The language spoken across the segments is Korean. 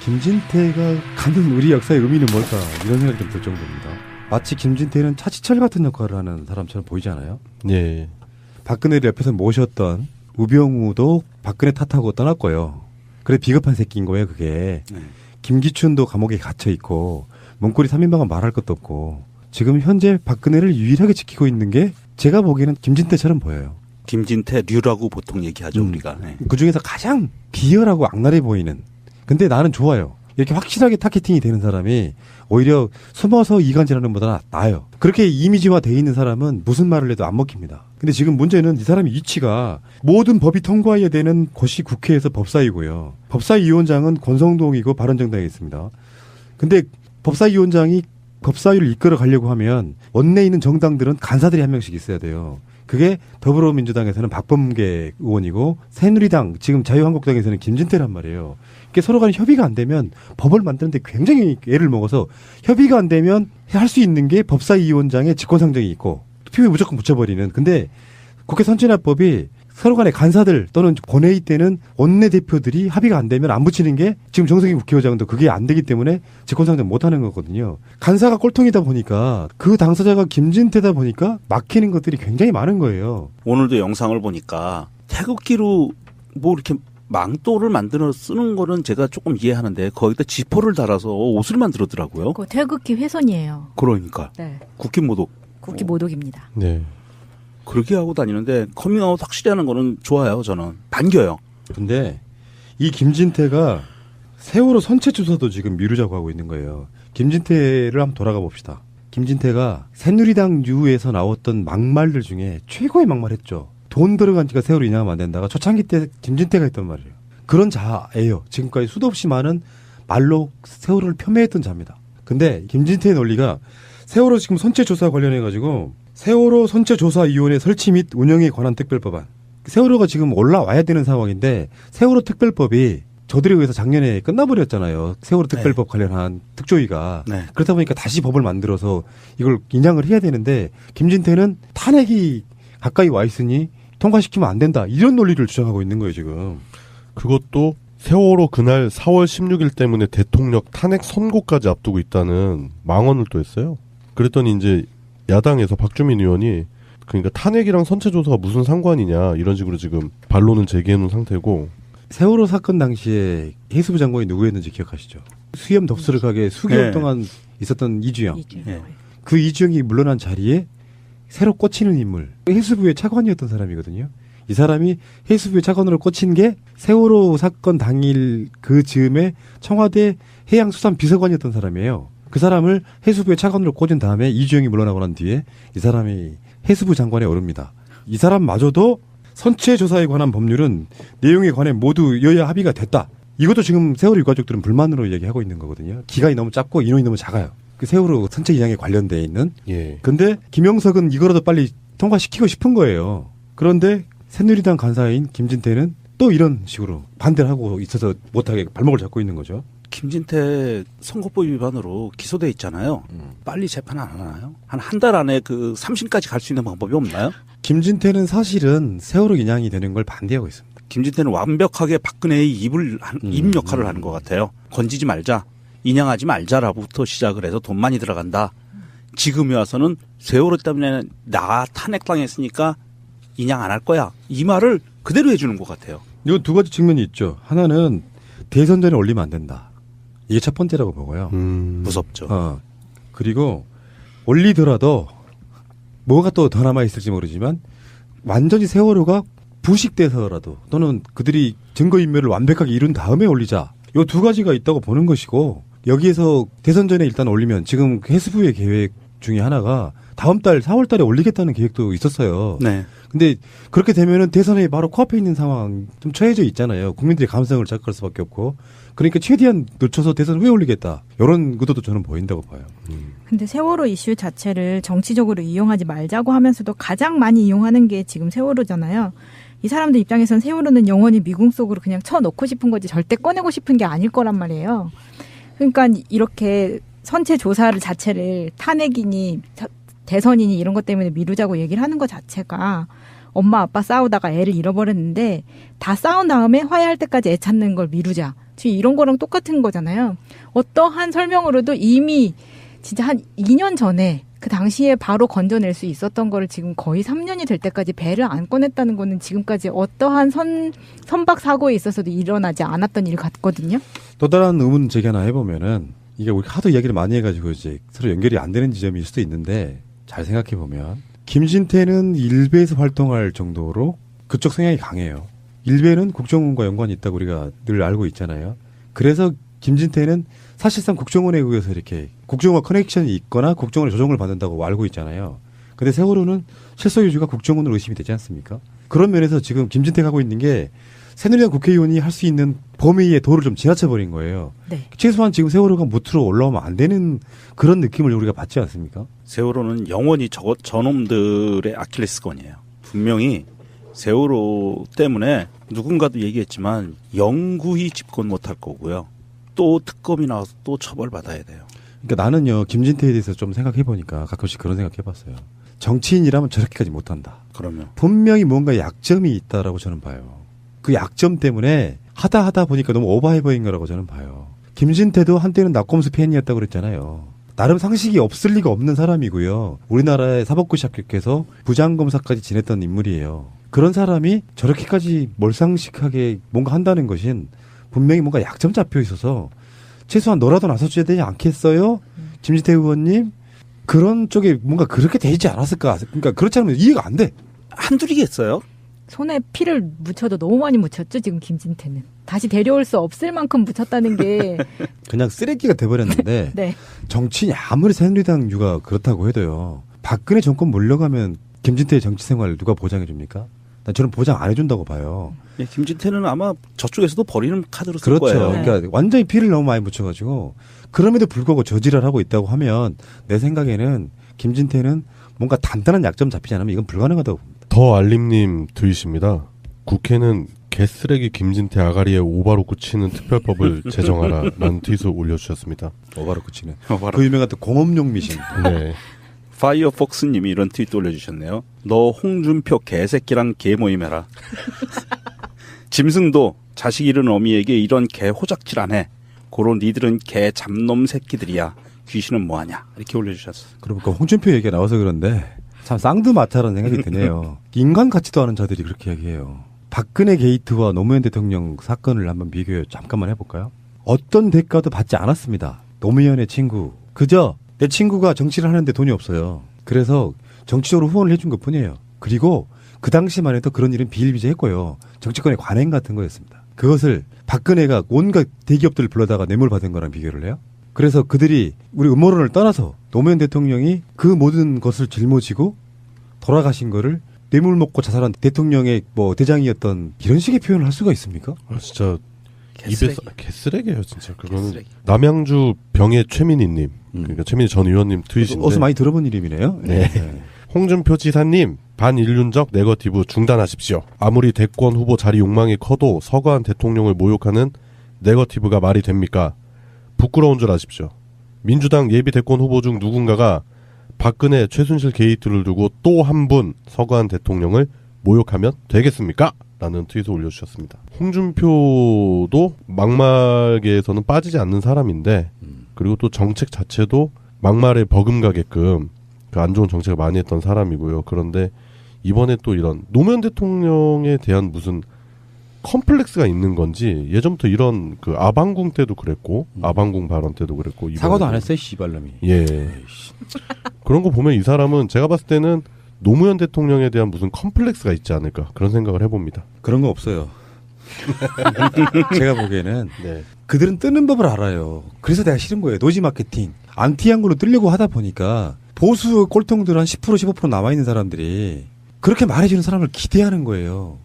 김진태가 갖는 우리 역사의 의미는 뭘까 이런 생각이 좀 들 정도입니다. 마치 김진태는 차지철 같은 역할을 하는 사람처럼 보이지 않아요? 예. 박근혜를 옆에서 모셨던 우병우도 박근혜 탓하고 떠났고요. 그래 비겁한 새끼인 거예요 그게. 김기춘도 감옥에 갇혀 있고 문고리 3인방은 말할 것도 없고 지금 현재 박근혜를 유일하게 지키고 있는 게 제가 보기에는 김진태처럼 보여요. 김진태류라고 보통 얘기하죠 우리가. 네. 그중에서 가장 비열하고 악랄해 보이는. 근데 나는 좋아요. 이렇게 확실하게 타겟팅이 되는 사람이 오히려 숨어서 이간질하는 것보다 나아요. 그렇게 이미지화 돼 있는 사람은 무슨 말을 해도 안 먹힙니다. 근데 지금 문제는 이 사람의 위치가 모든 법이 통과해야 되는 곳이 국회에서 법사위고요. 법사위원장은 권성동이고 바른정당에 있습니다. 근데 법사위원장이 법사위를 이끌어 가려고 하면 원내에 있는 정당들은 간사들이 한 명씩 있어야 돼요. 그게 더불어민주당에서는 박범계 의원이고 새누리당 지금 자유한국당에서는 김진태란 말이에요. 이게 서로 간에 협의가 안 되면 법을 만드는데 굉장히 애를 먹어서 협의가 안 되면 할 수 있는 게 법사위원장의 직권상정이 있고 투표에 무조건 붙여버리는. 근데 국회 선진화법이 서로 간에 간사들 또는 본회의 때는 원내대표들이 합의가 안 되면 안 붙이는 게 지금 정성희 국회의장도 그게 안 되기 때문에 직권상정 못 하는 거거든요. 간사가 꼴통이다 보니까 그 당사자가 김진태다 보니까 막히는 것들이 굉장히 많은 거예요. 오늘도 영상을 보니까 태극기로 뭐 이렇게 망토를 만들어 쓰는 거는 제가 조금 이해하는데 거기다 지퍼를 달아서 옷을 만들었더라고요. 그거 태극기 훼손이에요. 그러니까. 네. 국기 모독. 국기 모독입니다. 네. 그렇게 하고 다니는데 커밍아웃 확실히 하는 거는 좋아요. 저는. 반겨요. 근데 이 김진태가 세월호 선체 조사도 지금 미루자고 하고 있는 거예요. 김진태를 한번 돌아가 봅시다. 김진태가 새누리당 유에서 나왔던 막말들 중에 최고의 막말했죠. 돈 들어간 지가 세월호 인양하면 안 된다가 초창기 때 김진태가 했단 말이에요. 그런 자예요. 지금까지 수도 없이 많은 말로 세월호를 폄훼했던 자입니다. 근데 김진태의 논리가 세월호 지금 선체 조사 관련해가지고 세월호 선체조사위원회 설치 및 운영에 관한 특별법안. 세월호가 지금 올라와야 되는 상황인데 세월호 특별법이 저들에 의해서 작년에 끝나버렸잖아요. 세월호 특별법 관련한 특조위가. 네. 그렇다 보니까 다시 법을 만들어서 이걸 인양을 해야 되는데 김진태는 탄핵이 가까이 와 있으니 통과시키면 안 된다. 이런 논리를 주장하고 있는 거예요 지금. 그것도 세월호 그날 4월 16일 때문에 대통령 탄핵 선고까지 앞두고 있다는 망언을 또 했어요. 그랬더니 이제 야당에서 박주민 의원이 그러니까 탄핵이랑 선체조사가 무슨 상관이냐 이런 식으로 지금 반론을 제기해놓은 상태고. 세월호 사건 당시에 해수부 장관이 누구였는지 기억하시죠? 수염 덥수룩하게 수개월 동안 있었던 이주영. 네. 그 이주영이 물러난 자리에 새로 꽂히는 인물. 해수부의 차관이었던 사람이거든요. 이 사람이 해수부의 차관으로 꽂힌 게 세월호 사건 당일 그 즈음에 청와대 해양수산 비서관이었던 사람이에요. 그 사람을 해수부의 차관으로 꽂은 다음에 이주영이 물러나고 난 뒤에 이 사람이 해수부 장관에 오릅니다. 이 사람마저도 선체조사에 관한 법률은 내용에 관해 모두 여야 합의가 됐다. 이것도 지금 세월호 유가족들은 불만으로 얘기하고 있는 거거든요. 기간이 너무 짧고 인원이 너무 작아요. 그 세월호 선체 인양에 관련돼 있는. 예. 근데 김영석은 이거라도 빨리 통과시키고 싶은 거예요. 그런데 새누리당 간사인 김진태는 또 이런 식으로 반대를 하고 있어서 못하게 발목을 잡고 있는 거죠. 김진태 선거법 위반으로 기소돼 있잖아요. 빨리 재판 안 하나요? 한 달 안에 그 3심까지 갈 수 있는 방법이 없나요? 김진태는 사실은 세월호 인양이 되는 걸 반대하고 있습니다. 김진태는 완벽하게 박근혜의 입 역할을 하는 것 같아요. 건지지 말자, 인양하지 말자라부터 시작을 해서 돈 많이 들어간다. 지금에 와서는 세월호 때문에 나 탄핵당했으니까 인양 안 할 거야. 이 말을 그대로 해주는 것 같아요. 이건 두 가지 측면이 있죠. 하나는 대선 전에 올리면 안 된다. 이게 첫 번째라고 보고요. 무섭죠. 그리고 올리더라도 뭐가 또 더 남아있을지 모르지만 완전히 세월호가 부식돼서라도 또는 그들이 증거인멸을 완벽하게 이룬 다음에 올리자. 요 두 가지가 있다고 보는 것이고 여기에서 대선 전에 일단 올리면 지금 해수부의 계획 중에 하나가 다음 달 4월 달에 올리겠다는 계획도 있었어요. 네. 근데 그렇게 되면은 대선에 바로 코앞에 있는 상황 좀 처해져 있잖아요. 국민들의 감성을 자극할 수밖에 없고. 그러니까 최대한 늦춰서 대선 후에 올리겠다. 이런 의도도 저는 보인다고 봐요. 근데 세월호 이슈 자체를 정치적으로 이용하지 말자고 하면서도 가장 많이 이용하는 게 지금 세월호잖아요. 이 사람들 입장에서는 세월호는 영원히 미궁 속으로 그냥 쳐넣고 싶은 거지 절대 꺼내고 싶은 게 아닐 거란 말이에요. 그러니까 이렇게 선체 조사를 자체를 탄핵이니 대선이니 이런 것 때문에 미루자고 얘기를 하는 것 자체가 엄마 아빠 싸우다가 애를 잃어버렸는데 다 싸운 다음에 화해할 때까지 애 찾는 걸 미루자. 지금 이런 거랑 똑같은 거잖아요. 어떠한 설명으로도 이미 진짜 한 2년 전에 그 당시에 바로 건져낼 수 있었던 거를 지금 거의 3년이 될 때까지 배를 안 꺼냈다는 거는 지금까지 어떠한 선박 사고에 있어서도 일어나지 않았던 일 같거든요. 또 다른 의문 제기 하나 해보면은 이게 우리 하도 이야기를 많이 해가지고 이제 서로 연결이 안 되는 지점일 수도 있는데 잘 생각해 보면 김진태는 일베에서 활동할 정도로 그쪽 성향이 강해요. 일베는 국정원과 연관이 있다고 우리가 늘 알고 있잖아요. 그래서 김진태는 사실상 국정원에 의해서 이렇게 국정원과 커넥션이 있거나 국정원의 조정을 받는다고 알고 있잖아요. 근데 세월호는 실소유주가 국정원으로 의심이 되지 않습니까? 그런 면에서 지금 김진태가 하고 있는 게 새누리당 국회의원이 할 수 있는 범위의 도를 좀 지나쳐버린 거예요. 네. 최소한 지금 세월호가 무트로 올라오면 안 되는 그런 느낌을 우리가 받지 않습니까? 세월호는 영원히 저놈들의 아킬레스건이에요. 분명히 세월호 때문에 누군가도 얘기했지만 영구히 집권 못할 거고요. 또 특검이 나와서 또 처벌받아야 돼요. 그러니까 나는요 김진태에 대해서 좀 생각해 보니까 가끔씩 그런 생각해 봤어요. 정치인이라면 저렇게까지 못한다. 그러면 분명히 뭔가 약점이 있다라고 저는 봐요. 그 약점 때문에 하다 보니까 너무 오버해 보인 거라고 저는 봐요. 김진태도 한때는 낙검수 팬이었다고 그랬잖아요. 나름 상식이 없을 리가 없는 사람이고요. 우리나라의 사법고시 합격해서 부장검사까지 지냈던 인물이에요. 그런 사람이 저렇게까지 몰상식하게 뭔가 한다는 것은 분명히 뭔가 약점 잡혀 있어서 최소한 너라도 나서줘야 되지 않겠어요? 김진태 의원님? 그런 쪽에 뭔가 그렇게 되지 않았을까? 그러니까 그렇지 않으면 이해가 안 돼. 한둘이겠어요? 손에 피를 묻혀도 너무 많이 묻혔죠, 지금 김진태는. 다시 데려올 수 없을 만큼 묻혔다는 게. 그냥 쓰레기가 돼버렸는데 네. 정치인이 아무리 새누리당 유가 그렇다고 해도요. 박근혜 정권 몰려가면 김진태의 정치 생활 누가 보장해 줍니까? 난 저는 보장 안 해준다고 봐요. 예, 김진태는 아마 저쪽에서도 버리는 카드로 쓸 그렇죠. 거예요. 네. 그러니까 완전히 피를 너무 많이 묻혀가지고 그럼에도 불구하고 저지랄 하고 있다고 하면 내 생각에는 김진태는 뭔가 단단한 약점 잡히지 않으면 이건 불가능하다고 봅니다. 더 알림님 트윗입니다. 국회는 개쓰레기 김진태 아가리에 오바로 굳히는 특별법을 제정하라라는 트윗을 올려주셨습니다. 오바로 그치는. 바로 그 유명한 또 공업용 미신. 네. 파이어폭스님이 이런 트윗도 올려주셨네요. 너 홍준표 개새끼랑 개모임해라. 짐승도 자식 잃은 어미에게 이런 개 호작질 안 해. 고런 니들은 개 잡놈 새끼들이야. 귀신은 뭐하냐. 이렇게 올려주셨어요. 그러니까 홍준표 얘기가 나와서 그런데 참 쌍두마차라는 생각이 드네요. 인간 같지도 않은 자들이 그렇게 얘기해요. 박근혜 게이트와 노무현 대통령 사건을 한번 비교 잠깐만 해볼까요? 어떤 대가도 받지 않았습니다. 노무현의 친구. 그저 내 친구가 정치를 하는데 돈이 없어요. 그래서 정치적으로 후원을 해준 것뿐이에요. 그리고 그 당시만 해도 그런 일은 비일비재했고요. 정치권의 관행 같은 거였습니다. 그것을 박근혜가 온갖 대기업들을 불러다가 뇌물 받은 거랑 비교를 해요. 그래서 그들이 우리 음모론을 떠나서 노무현 대통령이 그 모든 것을 짊어지고 돌아가신 거를 뇌물 먹고 자살한 대통령의 뭐 대장이었던 이런 식의 표현을 할 수가 있습니까? 아, 진짜 개쓰레기. 입에서 개쓰레기예요, 진짜. 그거는 개쓰레기. 남양주 병의 최민희님, 그러니까 최민희 전 의원님 트윗인데. 어서 많이 들어본 이름이네요. 네. 홍준표 지사님, 반인륜적 네거티브 중단하십시오. 아무리 대권 후보 자리 욕망이 커도 서거한 대통령을 모욕하는 네거티브가 말이 됩니까? 부끄러운 줄 아십시오. 민주당 예비 대권 후보 중 누군가가 박근혜, 최순실 게이트를 두고 또 한 분 서거한 대통령을 모욕하면 되겠습니까? 라는 트윗을 올려주셨습니다. 홍준표도 막말계에서는 빠지지 않는 사람인데 그리고 또 정책 자체도 막말에 버금가게끔 그 안 좋은 정책을 많이 했던 사람이고요. 그런데 이번에 또 이런 노무현 대통령에 대한 무슨 컴플렉스가 있는 건지 예전부터 이런 그 아방궁 때도 그랬고 아방궁 발언 때도 그랬고 사과도 안 이번에도. 했어요, 씨발놈이. 예. 그런 거 보면 이 사람은 제가 봤을 때는 노무현 대통령에 대한 무슨 컴플렉스가 있지 않을까 그런 생각을 해봅니다. 그런 거 없어요. 제가 보기에는 네. 그들은 뜨는 법을 알아요. 그래서 내가 싫은 거예요. 노지 마케팅. 안티한 걸로 뜨려고 하다 보니까 보수 꼴통들 한 10% 15% 남아있는 사람들이 그렇게 말해주는 사람을 기대하는 거예요.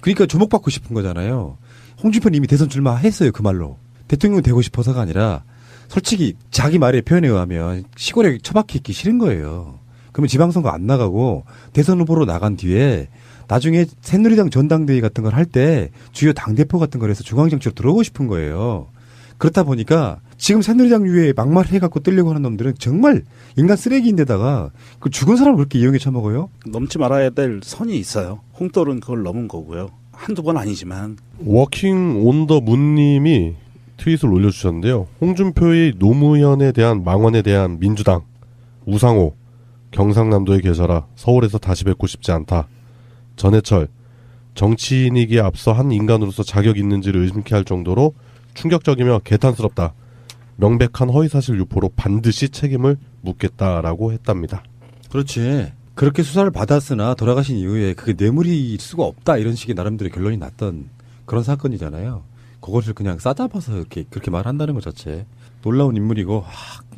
그러니까 주목받고 싶은 거잖아요. 홍준표는 이미 대선 출마했어요. 그 말로. 대통령 되고 싶어서가 아니라 솔직히 자기 말에 표현에 의하면 시골에 처박혀 있기 싫은 거예요. 그러면 지방선거 안 나가고 대선 후보로 나간 뒤에 나중에 새누리당 전당대회 같은 걸 할 때 주요 당대표 같은 걸 해서 중앙정치로 들어오고 싶은 거예요. 그렇다 보니까 지금 새누리당 유에 막말해갖고 뜨려고 하는 놈들은 정말 인간 쓰레기인데다가 그 죽은 사람을 그렇게 이용해 처먹어요? 넘지 말아야 될 선이 있어요. 홍떨은 그걸 넘은 거고요. 한두 번 아니지만 워킹 온 더 문님이 트윗을 올려주셨는데요. 홍준표의 노무현에 대한 망언에 대한 민주당, 우상호, 경상남도에 계셔라, 서울에서 다시 뵙고 싶지 않다. 전해철, 정치인이기에 앞서 한 인간으로서 자격 있는지를 의심케 할 정도로 충격적이며 개탄스럽다. 명백한 허위사실 유포로 반드시 책임을 묻겠다라고 했답니다. 그렇지. 그렇게 수사를 받았으나 돌아가신 이후에 그게 뇌물일 수가 없다 이런 식의 나름대로 결론이 났던 그런 사건이잖아요. 그것을 그냥 싸잡아서 이렇게 그렇게 말한다는 것 자체 놀라운 인물이고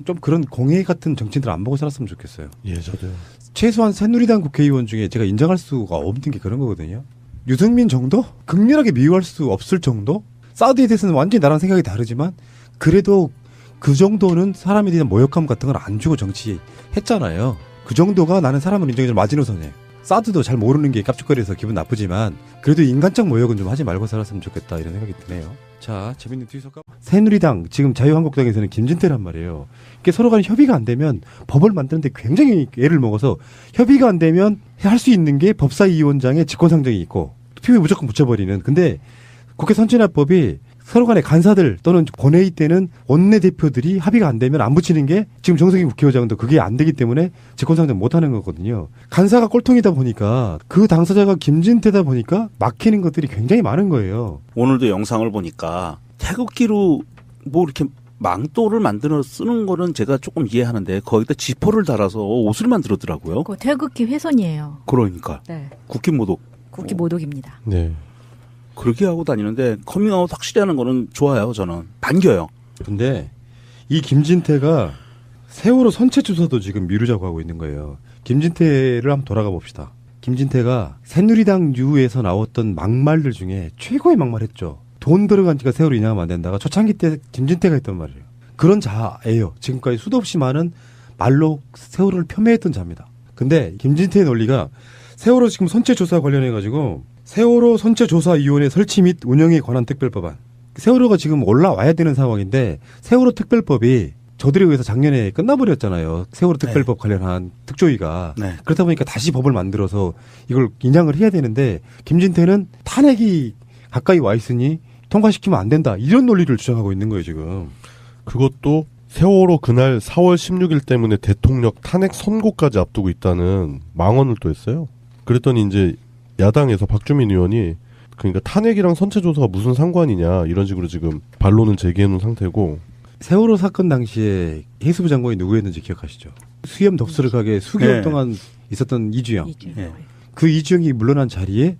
좀 그런 공예 같은 정치인들 안 보고 살았으면 좋겠어요. 예, 저도요. 최소한 새누리당 국회의원 중에 제가 인정할 수가 없는 게 그런 거거든요. 유승민 정도? 극렬하게 미워할 수 없을 정도? 사우디에 대해서는 완전히 나랑 생각이 다르지만 그래도 그 정도는 사람에 대한 모욕감 같은 걸 안 주고 정치했잖아요. 그 정도가 나는 사람을 인정해주는 마지노선이에요. 사드도 잘 모르는 게 깝죽거려서 기분 나쁘지만 그래도 인간적 모욕은 좀 하지 말고 살았으면 좋겠다 이런 생각이 드네요. 자, 재밌는 트윗 가 새누리당 지금 자유한국당에서는 김진태란 말이에요. 이게 서로 간에 협의가 안 되면 법을 만드는데 굉장히 애를 먹어서 협의가 안 되면 할 수 있는 게 법사위원장의 직권상정이 있고 투표에 무조건 붙여버리는. 근데 국회 선진화법이 서로 간에 간사들 또는 본회의 때는 원내대표들이 합의가 안 되면 안 붙이는 게 지금 정석희 국회의장도 그게 안 되기 때문에 직권상정 못 하는 거거든요. 간사가 꼴통이다 보니까 그 당사자가 김진태다 보니까 막히는 것들이 굉장히 많은 거예요. 오늘도 영상을 보니까 태극기로 뭐 이렇게 망토를 만들어 쓰는 거는 제가 조금 이해하는데 거기다 지퍼를 달아서 옷을 만들었더라고요. 그 태극기 훼손이에요. 그러니까 네. 국기 모독. 국기 모독입니다. 네. 그렇게 하고 다니는데 커밍아웃 확실히 하는 거는 좋아요. 저는 반겨요. 근데 이 김진태가 세월호 선체 조사도 지금 미루자고 하고 있는 거예요. 김진태를 한번 돌아가 봅시다. 김진태가 새누리당 유에서 나왔던 막말들 중에 최고의 막말했죠. 돈 들어간 지가 세월호 인양하면 안 된다가 초창기 때 김진태가 했단 말이에요. 그런 자예요. 지금까지 수도 없이 많은 말로 세월호를 폄훼했던 자입니다. 근데 김진태의 논리가 세월호 지금 선체 조사 관련해가지고 세월호 선체조사위원회 설치 및 운영에 관한 특별법안. 세월호가 지금 올라와야 되는 상황인데 세월호 특별법이 저들에 의해서 작년에 끝나버렸잖아요. 세월호 특별법 관련한 특조위가. 네. 그렇다 보니까 다시 법을 만들어서 이걸 인양을 해야 되는데 김진태는 탄핵이 가까이 와 있으니 통과시키면 안 된다. 이런 논리를 주장하고 있는 거예요 지금. 그것도 세월호 그날 4월 16일 때문에 대통령 탄핵 선고까지 앞두고 있다는 망언을 또 했어요. 그랬더니 이제 야당에서 박주민 의원이 그러니까 탄핵이랑 선체조사가 무슨 상관이냐 이런 식으로 지금 반론을 제기해놓은 상태고. 세월호 사건 당시에 해수부 장관이 누구였는지 기억하시죠? 수염 덥수룩하게 수개월 네. 동안 있었던 이주영. 네. 그 이주영이 물러난 자리에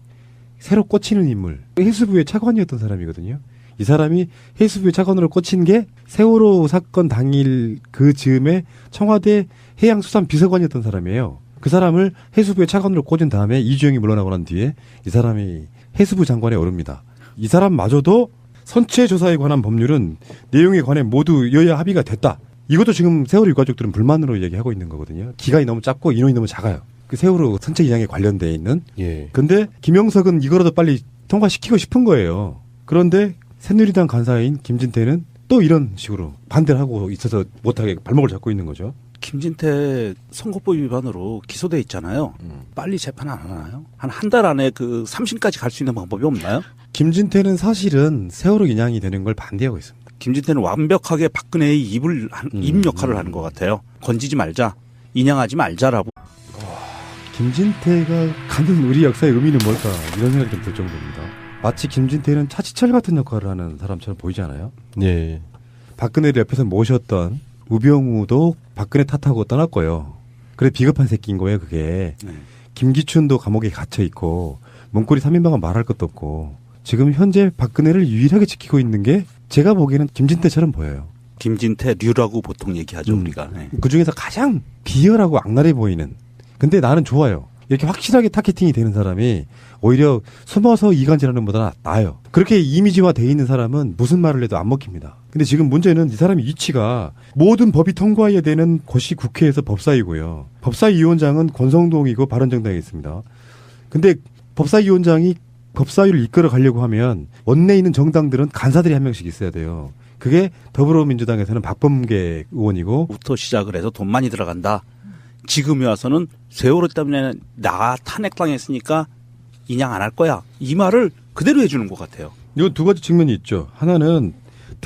새로 꽂히는 인물. 해수부의 차관이었던 사람이거든요. 이 사람이 해수부의 차관으로 꽂힌 게 세월호 사건 당일 그 즈음에 청와대 해양수산비서관이었던 사람이에요. 그 사람을 해수부의 차관으로 꽂은 다음에 이주영이 물러나고 난 뒤에 이 사람이 해수부 장관에 오릅니다. 이 사람마저도 선체조사에 관한 법률은 내용에 관해 모두 여야 합의가 됐다. 이것도 지금 세월호 유가족들은 불만으로 얘기하고 있는 거거든요. 기간이 너무 짧고 인원이 너무 작아요. 그 세월호 선체 인양에 관련돼 있는. 예. 근데 김영석은 이거라도 빨리 통과시키고 싶은 거예요. 그런데 새누리당 간사인 김진태는 또 이런 식으로 반대를 하고 있어서 못하게 발목을 잡고 있는 거죠. 김진태 선거법 위반으로 기소돼 있잖아요. 빨리 재판 안 하나요? 한 달 안에 그 3심까지 갈 수 있는 방법이 없나요? 김진태는 사실은 세월호 인양이 되는 걸 반대하고 있습니다. 김진태는 완벽하게 박근혜의 입 역할을 하는 것 같아요. 건지지 말자, 인양하지 말자라고. 김진태가 갖는 우리 역사의 의미는 뭘까 이런 생각이 좀 들 정도입니다. 마치 김진태는 차지철 같은 역할을 하는 사람처럼 보이지 않아요? 예. 박근혜를 옆에서 모셨던 우병우도 박근혜 탓하고 떠났고요. 그래 비겁한 새끼인 거예요 그게. 네. 김기춘도 감옥에 갇혀 있고 문고리 3인방은 말할 것도 없고 지금 현재 박근혜를 유일하게 지키고 있는 게 제가 보기에는 김진태처럼 보여요. 김진태류라고 보통 얘기하죠 우리가. 네. 그중에서 가장 비열하고 악랄해 보이는. 근데 나는 좋아요. 이렇게 확실하게 타겟팅이 되는 사람이 오히려 숨어서 이간질하는 것보다 나아요. 그렇게 이미지화 돼 있는 사람은 무슨 말을 해도 안 먹힙니다. 근데 지금 문제는 이 사람의 위치가 모든 법이 통과해야 되는 곳이 국회에서 법사위고요. 법사위원장은 권성동이고 바른정당에 있습니다. 근데 법사위원장이 법사위를 이끌어 가려고 하면 원내에 있는 정당들은 간사들이 한 명씩 있어야 돼요. 그게 더불어민주당에서는 박범계 의원이고 부터 시작을 해서 돈 많이 들어간다. 지금에 와서는 세월호 때문에 나 탄핵당했으니까 인양 안 할 거야. 이 말을 그대로 해주는 것 같아요. 이건 두 가지 측면이 있죠. 하나는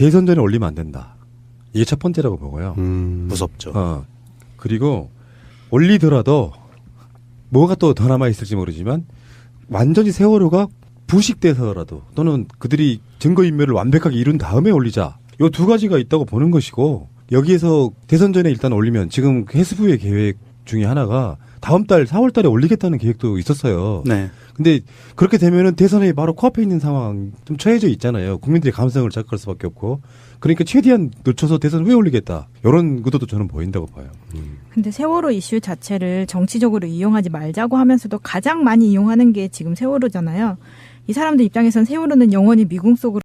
대선 전에 올리면 안 된다. 이게 첫 번째라고 보고요. 무섭죠. 그리고 올리더라도 뭐가 또 더 남아 있을지 모르지만 완전히 세월호가 부식돼서라도 또는 그들이 증거인멸을 완벽하게 이룬 다음에 올리자. 요 두 가지가 있다고 보는 것이고 여기에서 대선 전에 일단 올리면 지금 해수부의 계획 중에 하나가 다음 달 4월 달에 올리겠다는 계획도 있었어요. 네. 근데 그렇게 되면은 대선에 바로 코앞에 있는 상황 좀 처해져 있잖아요. 국민들의 감성을 자극할 수밖에 없고. 그러니까 최대한 늦춰서 대선 후에 올리겠다. 이런 의도도 저는 보인다고 봐요. 근데 세월호 이슈 자체를 정치적으로 이용하지 말자고 하면서도 가장 많이 이용하는 게 지금 세월호잖아요. 이 사람들 입장에선 세월호는 영원히 미궁 속으로